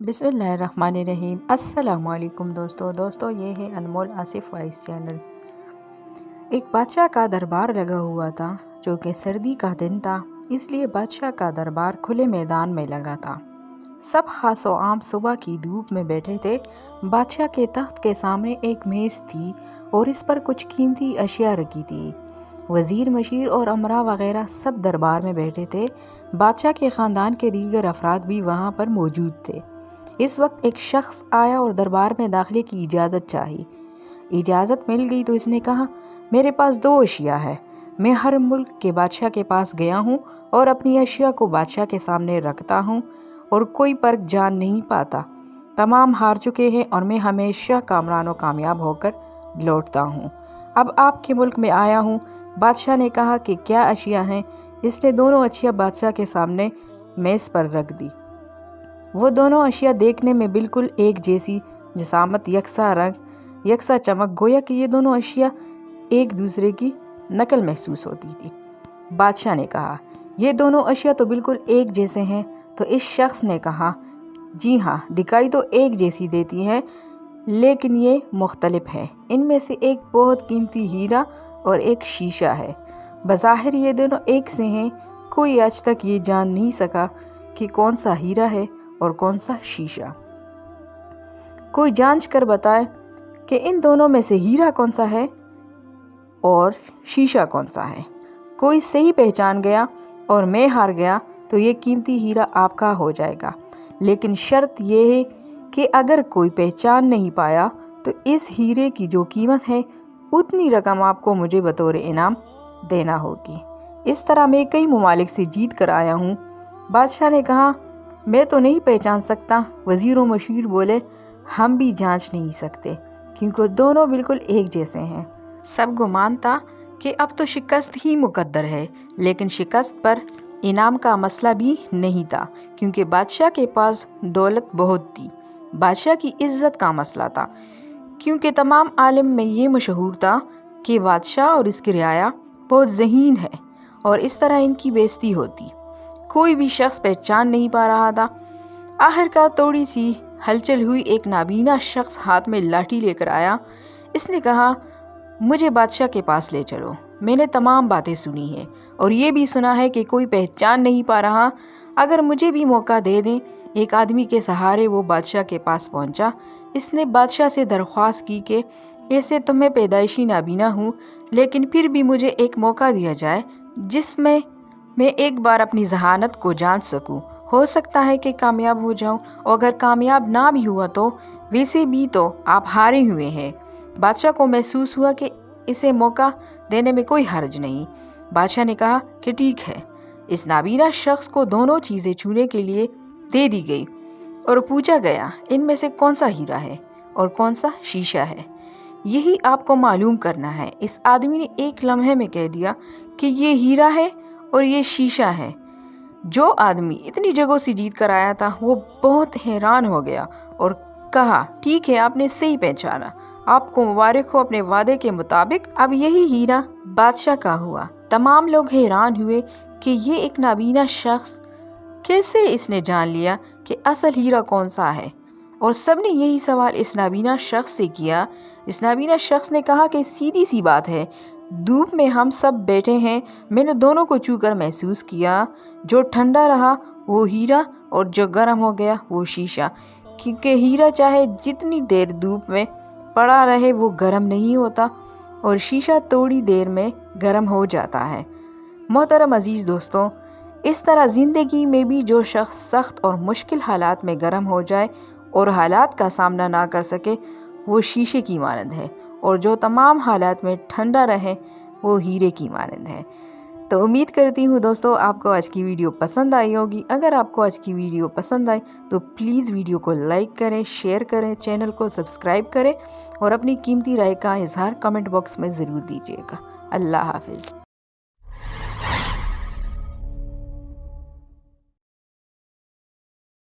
बिस्मिल्लाहिर्रहमानिर्रहीम। अस्सलाम वालेकुम दोस्तों, ये है अनमोल आसिफ वॉइस चैनल। एक बादशाह का दरबार लगा हुआ था, जो कि सर्दी का दिन था, इसलिए बादशाह का दरबार खुले मैदान में लगा था। सब खास व आम सुबह की धूप में बैठे थे। बादशाह के तख्त के सामने एक मेज़ थी और इस पर कुछ कीमती अशिया रखी थी। वज़ीर, मशीर और अमरा वगैरह सब दरबार में बैठे थे। बादशाह के ख़ानदान के दीगर अफराद भी वहाँ पर मौजूद थे। इस वक्त एक शख्स आया और दरबार में दाखिले की इजाज़त चाही। इजाज़त मिल गई तो इसने कहा, मेरे पास 2 अशिया है। मैं हर मुल्क के बादशाह के पास गया हूँ और अपनी अशिया को बादशाह के सामने रखता हूँ और कोई फर्क जान नहीं पाता। तमाम हार चुके हैं और मैं हमेशा कामरान व कामयाब होकर लौटता हूँ। अब आपके मुल्क में आया हूँ। बादशाह ने कहा कि क्या अशिया हैं? इसने दोनों अशिया बादशाह के सामने मेज़ पर रख दी। वो दोनों अशिया देखने में बिल्कुल एक जैसी, जिसामत, यकसा रंग, यकसा चमक, गोया कि ये दोनों अशिया एक दूसरे की नकल महसूस होती थी। बादशाह ने कहा, ये दोनों अशिया तो बिल्कुल एक जैसे हैं। तो इस शख्स ने कहा, जी हाँ, दिखाई तो एक जैसी देती हैं, लेकिन ये मुख्तलिफ हैं। इनमें से एक बहुत कीमती हीरा और एक शीशा है। बज़ाहिर ये दोनों एक से हैं, कोई आज तक ये जान नहीं सका कि कौन सा हीरा है और कौन सा शीशा। कोई जांच कर बताए कि इन दोनों में से हीरा कौन सा है और शीशा कौन सा है। कोई सही पहचान गया और मैं हार गया तो ये कीमती हीरा आपका हो जाएगा, लेकिन शर्त ये है कि अगर कोई पहचान नहीं पाया तो इस हीरे की जो कीमत है उतनी रकम आपको मुझे बतौर इनाम देना होगी। इस तरह मैं कई ममालिक से जीत कर आया हूँ। बादशाह ने कहा, मैं तो नहीं पहचान सकता। वज़ीर व मशीर बोले, हम भी जांच नहीं सकते क्योंकि दोनों बिल्कुल एक जैसे हैं। सब गुमान था कि अब तो शिकस्त ही मुकद्दर है, लेकिन शिकस्त पर इनाम का मसला भी नहीं था क्योंकि बादशाह के पास दौलत बहुत थी। बादशाह की इज्जत का मसला था क्योंकि तमाम आलम में ये मशहूर था कि बादशाह और इसकी रियाया बहुत ज़हीन है और इस तरह इनकी बेइज्जती होती। कोई भी शख्स पहचान नहीं पा रहा था। आखिरकार थोड़ी सी हलचल हुई। एक नाबीना शख्स हाथ में लाठी लेकर आया। इसने कहा, मुझे बादशाह के पास ले चलो। मैंने तमाम बातें सुनी हैं और ये भी सुना है कि कोई पहचान नहीं पा रहा। अगर मुझे भी मौका दे दें। एक आदमी के सहारे वो बादशाह के पास पहुंचा। इसने बादशाह से दरख्वास्त की कि ऐसे तो मैं पैदाइशी नाबीना हूँ, लेकिन फिर भी मुझे एक मौका दिया जाए जिसमें मैं एक बार अपनी जहानत को जांच सकूं। हो सकता है कि कामयाब हो जाऊं, और अगर कामयाब ना भी हुआ तो वैसे भी तो आप हारे हुए हैं। बादशाह को महसूस हुआ कि इसे मौका देने में कोई हर्ज नहीं। बादशाह ने कहा कि ठीक है। इस नाबीना शख्स को दोनों चीज़ें छूने के लिए दे दी गई और पूछा गया, इनमें से कौन सा हीरा है और कौन सा शीशा है, यही आपको मालूम करना है। इस आदमी ने एक लम्हे में कह दिया कि ये हीरा है और ये शीशा है। जो आदमी इतनी जगहों से जीत कर आया था वो बहुत हैरान हो गया और कहा, ठीक है, आपने सही पहचाना, आपको मुबारक हो। अपने वादे के मुताबिक अब यही हीरा बादशाह का हुआ। तमाम लोग हैरान हुए कि ये एक नाबीना शख्स, कैसे इसने जान लिया कि असल हीरा कौन सा है, और सब ने यही सवाल इस नाबीना शख्स से किया। इस नाबीना शख्स ने कहा कि सीधी सी बात है, धूप में हम सब बैठे हैं, मैंने दोनों को छूकर महसूस किया। जो ठंडा रहा वो हीरा और जो गर्म हो गया वो शीशा, क्योंकि हीरा चाहे जितनी देर धूप में पड़ा रहे वो गर्म नहीं होता और शीशा थोड़ी देर में गर्म हो जाता है। मोहतरम अजीज़ दोस्तों, इस तरह ज़िंदगी में भी जो शख्स सख्त और मुश्किल हालात में गर्म हो जाए और हालात का सामना ना कर सके वो शीशे की मानंद है, और जो तमाम हालात में ठंडा रहे वो हीरे की मानंद है। तो उम्मीद करती हूँ दोस्तों आपको आज की वीडियो पसंद आई होगी। अगर आपको आज की वीडियो पसंद आई तो प्लीज़ वीडियो को लाइक करें, शेयर करें, चैनल को सब्सक्राइब करें और अपनी कीमती राय का इजहार कमेंट बॉक्स में ज़रूर दीजिएगा। अल्लाह हाफिज़।